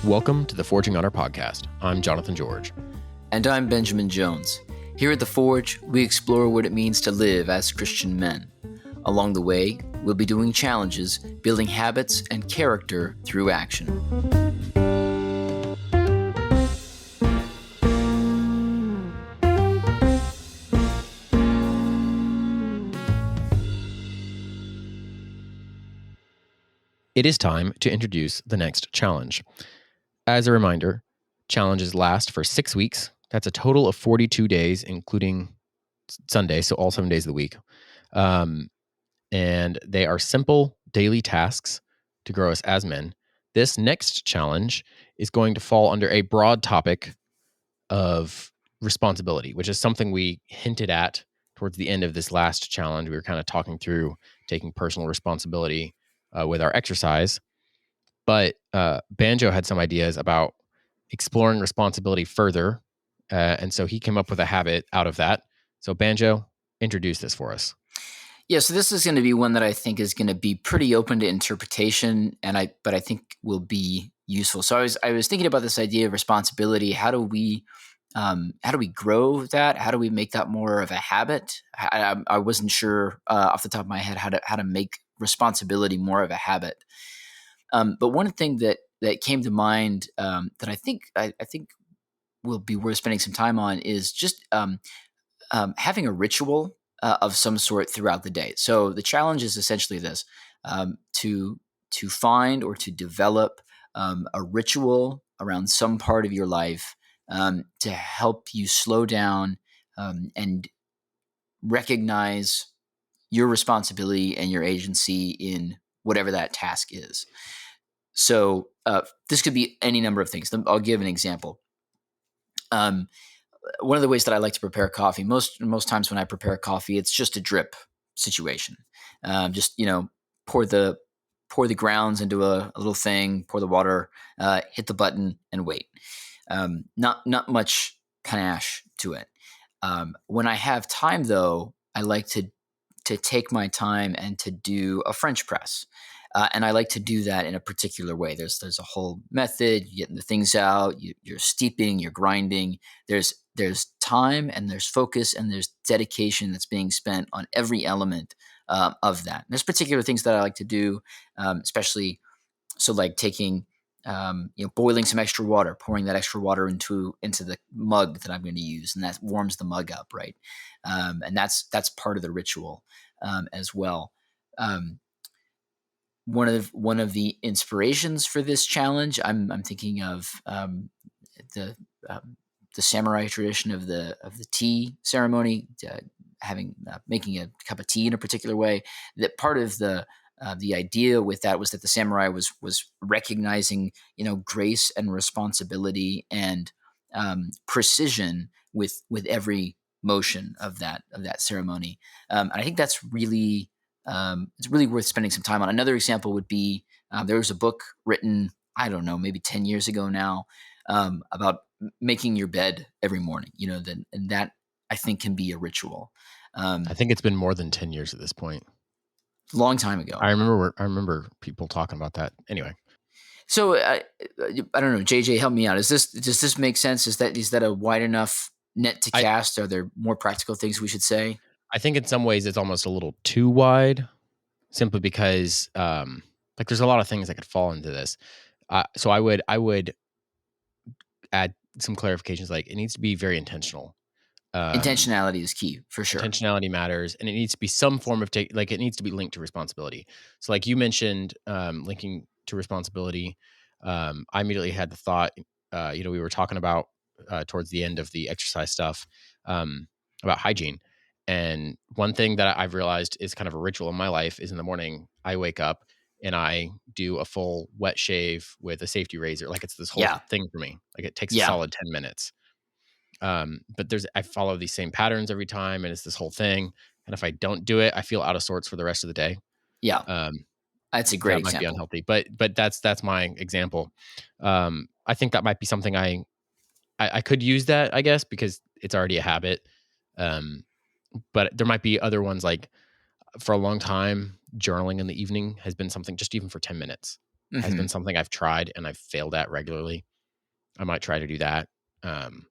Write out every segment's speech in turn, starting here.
Welcome to the Forging Honor podcast. I'm Jonathan George. And I'm Benjamin Jones. Here at The Forge, we explore what it means to live as Christian men. Along the way, we'll be doing challenges, building habits and character through action. It is time to introduce the next challenge. As a reminder, challenges last for 6 weeks. That's a total of 42 days, including Sunday, so all 7 days of the week. And they are simple daily tasks to grow us as men. This next challenge is going to fall under a broad topic of responsibility, which is something we hinted at towards the end of this last challenge. We were kind of talking through taking personal responsibility with our exercise. But Banjo had some ideas about exploring responsibility further. And so he came up with a habit out of that. So Banjo, introduce this for us. Yeah, so this is going to be one that I think is going to be pretty open to interpretation, but I think will be useful. So I was thinking about this idea of responsibility. How do we grow that? How do we make that more of a habit? I wasn't sure off the top of my head how to make responsibility more of a habit. But one thing that came to mind that I think will be worth spending some time on is just having a ritual of some sort throughout the day. So the challenge is essentially this: to find or to develop a ritual around some part of your life to help you slow down and recognize your responsibility and your agency in whatever that task is. So this could be any number of things. I'll give an example. One of the ways that I like to prepare coffee, most times when I prepare coffee, it's just a drip situation. Just pour the grounds into a little thing, pour the water, hit the button, and wait. Not much panache to it. When I have time, though, I like to take my time and to do a French press. And I like to do that in a particular way. There's a whole method. You're getting the things out. You're steeping. You're grinding. There's time and there's focus and there's dedication that's being spent on every element of that. And there's particular things that I like to do, especially so like taking boiling some extra water, pouring that extra water into the mug that I'm going to use, and that warms the mug up, right? And that's part of the ritual as well. One of the inspirations for this challenge, I'm thinking of the samurai tradition of the tea ceremony, making a cup of tea in a particular way. That part of the idea with that was that the samurai was recognizing grace and responsibility and precision with every motion of that ceremony. And I think that's really it's really worth spending some time on. Another example would be there was a book written, I don't know, maybe 10 years ago now, about making your bed every morning. And that I think can be a ritual. I think it's been more than 10 years at this point. Long time ago. I remember people talking about that. Anyway. So I don't know, JJ, help me out. Does this make sense? Is that a wide enough net to cast? Are there more practical things we should say? I think in some ways it's almost a little too wide, simply because there's a lot of things that could fall into this. So I would add some clarifications. Like, it needs to be very intentional. Intentionality is key for sure. Intentionality matters, and it needs to be some form of it needs to be linked to responsibility. So like you mentioned, linking to responsibility, I immediately had the thought, we were talking about towards the end of the exercise stuff about hygiene. And one thing that I've realized is kind of a ritual in my life is in the morning, I wake up and I do a full wet shave with a safety razor. Like, it's this whole thing for me. Like, it takes a solid 10 minutes. But I follow these same patterns every time, and it's this whole thing. And if I don't do it, I feel out of sorts for the rest of the day. Yeah. That's a great example. Might be unhealthy, but that's my example. I think that might be something I could use that, I guess, because it's already a habit. But there might be other ones, like for a long time, journaling in the evening has been something, just even for 10 minutes. has Hmm. been something I've tried and I've failed at regularly. I might try to do that. Um,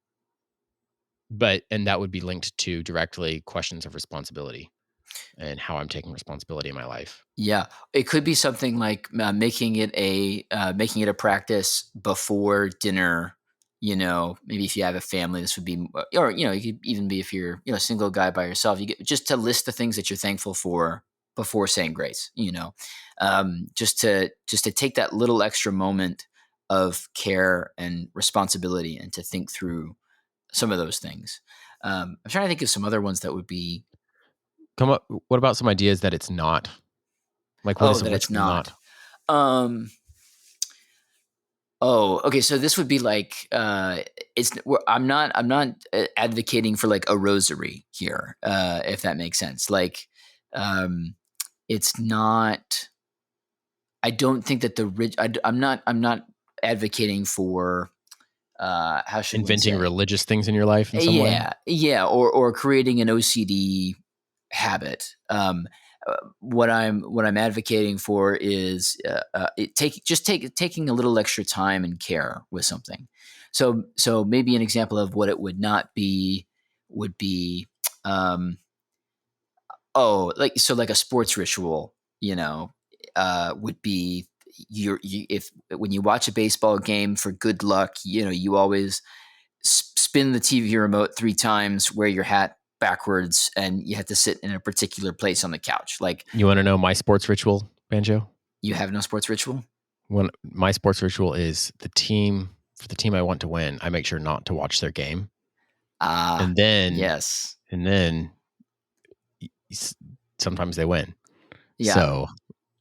and that would be linked to directly questions of responsibility and how I'm taking responsibility in my life. Yeah, it could be something like making it a practice before dinner. Maybe if you have a family, this would be, or you could even be if you're a single guy by yourself. You get just to list the things that you're thankful for before saying grace. Just to take that little extra moment of care and responsibility and to think through some of those things. I'm trying to think of some other ones that would be. Come up. What about some ideas that it's not? Like, what Oh, is a that it's ritual not. not? Um, Oh, okay. So this would be like I'm not advocating for like a rosary here, if that makes sense. Like, um, it's not. I don't think that I'm not advocating for how should one Inventing say? religious things in your life in some way? Yeah, yeah, or creating an OCD habit. What I'm advocating for is taking a little extra time and care with something. So maybe an example of what it would not be would be um, like a sports ritual. Would be if when you watch a baseball game for good luck, you always spin the TV remote 3 times, wear your hat backwards, and you have to sit in a particular place on the couch. Like, You want to know my sports ritual, Banjo? you have no sports ritual? When my sports ritual is the team I want to win, I make sure not to watch their game, Ah, and then yes. and then s- sometimes they win. Yeah, So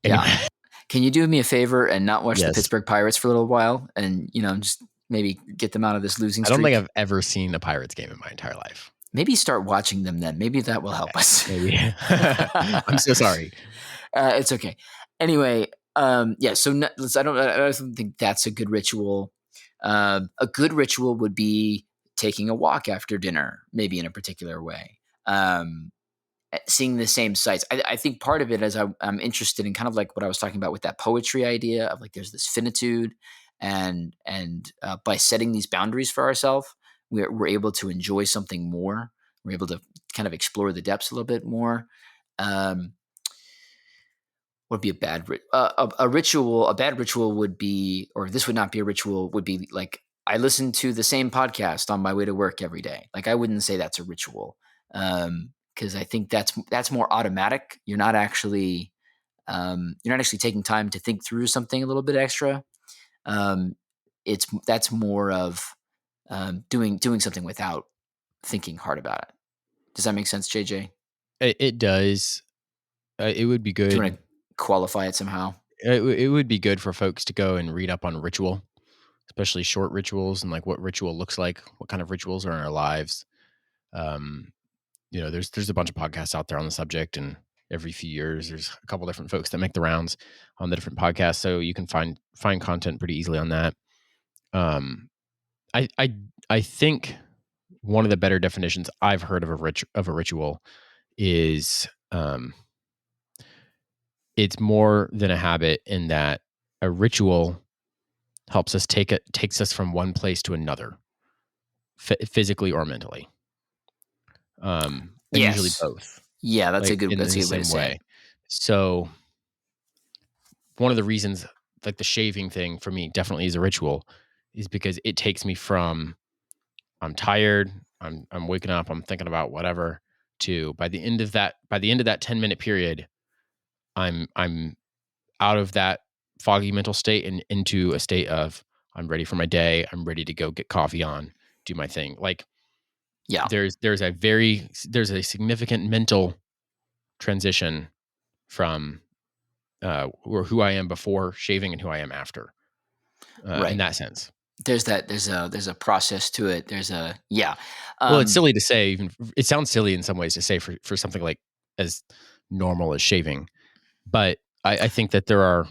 yeah. anyway, Can you do me a favor and not watch the yes, Pittsburgh Pirates for a little while and, just maybe get them out of this losing I don't think streak? I've ever seen a Pirates game in my entire life. Maybe start watching them then. Maybe that will help Okay, us. maybe. I'm so sorry. It's okay. Anyway, yeah. So I don't think that's a good ritual. A good ritual would be taking a walk after dinner, maybe in a particular way. Seeing the same sights. I think part of it is I'm interested in kind of like what I was talking about with that poetry idea of like there's this finitude, and by setting these boundaries for ourselves, we're able to enjoy something more. We're able to kind of explore the depths a little bit more. Um, would be a a ritual. A bad ritual would be, or this would not be a ritual. Would be like I listen to the same podcast on my way to work every day. Like I wouldn't say that's a ritual, because I think that's more automatic. You're not actually taking time to think through something a little bit extra. Um, that's more of doing something without thinking hard about it. Does that make sense, JJ? It does. It would be Do you good. want to qualify it somehow? It would be good for folks to go and read up on ritual, especially short rituals and like what ritual looks like, what kind of rituals are in our lives. Um, there's a bunch of podcasts out there on the subject, and every few years there's a couple different folks that make the rounds on the different podcasts, so you can find content pretty easily on that. Um, I I I think one of the better definitions I've heard of a ritual is it's more than a habit in that a ritual takes us from one place to another, physically or mentally, and usually Yes. both, Yeah, that's a like good in that's a the good way to same say it. way. So one of the reasons, like the shaving thing for me, definitely is a ritual, is because it takes me from I'm tired, I'm waking up, I'm thinking about whatever, to by the end of that 10-minute period, I'm out of that foggy mental state and into a state of I'm ready for my day. I'm ready to go get coffee on, do my thing. Like Yeah, there's a significant mental transition from or who I am before shaving and who I am after, in right. that sense. There's a process to it. There's a yeah. Well, it's Um, silly to say. It sounds silly in some ways to say for something like as normal as shaving, but I think that there are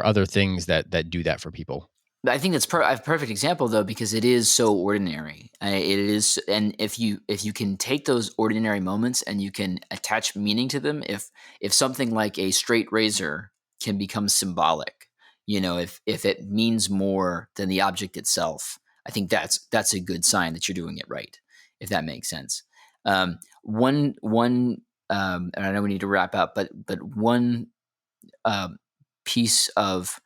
other things that do that for people. I think that's a perfect example though because it is so ordinary. It is, and if you can take those ordinary moments and you can attach meaning to them, if something like a straight razor can become symbolic, if it means more than the object itself, I think that's a good sign that you're doing it right, if that makes sense. One and I know we need to wrap up, but one piece of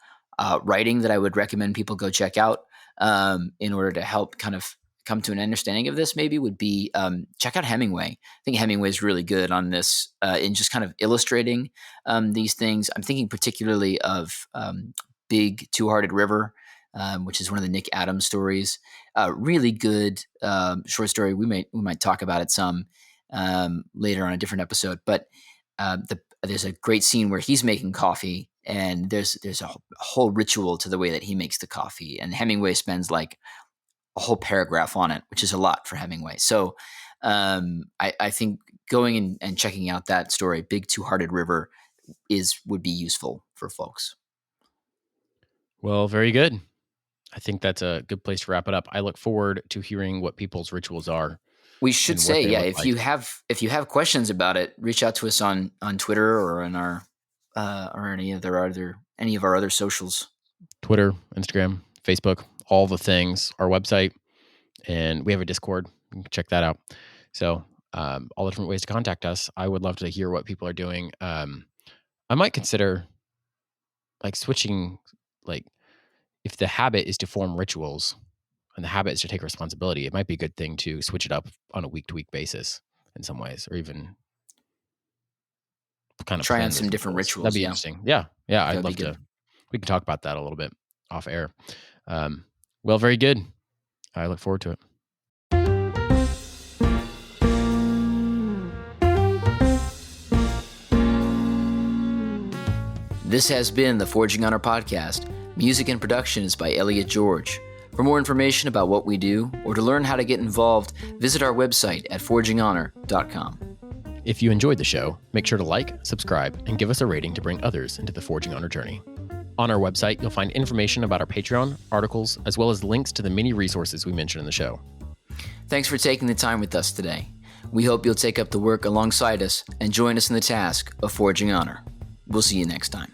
writing that I would recommend people go check out in order to help kind of come to an understanding of this maybe would be check out Hemingway. I think Hemingway is really good on this in just kind of illustrating these things. I'm thinking particularly of Big Two-Hearted River, which is one of the Nick Adams stories. Really good short story. We might talk about it some later on a different episode, but there's a great scene where he's making coffee, and there's a whole ritual to the way that he makes the coffee, and Hemingway spends like a whole paragraph on it, which is a lot for Hemingway. So I think going and checking out that story, Big Two-Hearted River, would be useful for folks. Well, very good. I think that's a good place to wrap it up. I look forward to hearing what people's rituals are. We should say, if you have questions about it, reach out to us on Twitter or on our or any of our other socials. Twitter, Instagram, Facebook, all the things, our website, and we have a Discord. You can check that out. So all the different ways to contact us. I would love to hear what people are doing. I might consider like switching, like if the habit is to form rituals and the habit is to take responsibility, it might be a good thing to switch it up on a week-to-week basis in some ways, or even kind of try on some different rituals. That'd be interesting. Yeah. I'd love to. We can talk about that a little bit off air. Well, very good. I look forward to it. This has been the Forging Honor podcast. Music and production is by Elliot George. For more information about what we do, or to learn how to get involved, visit our website at forginghonor.com. If you enjoyed the show, make sure to like, subscribe, and give us a rating to bring others into the Forging Honor journey. On our website, you'll find information about our Patreon, articles, as well as links to the many resources we mentioned in the show. Thanks for taking the time with us today. We hope you'll take up the work alongside us and join us in the task of Forging Honor. We'll see you next time.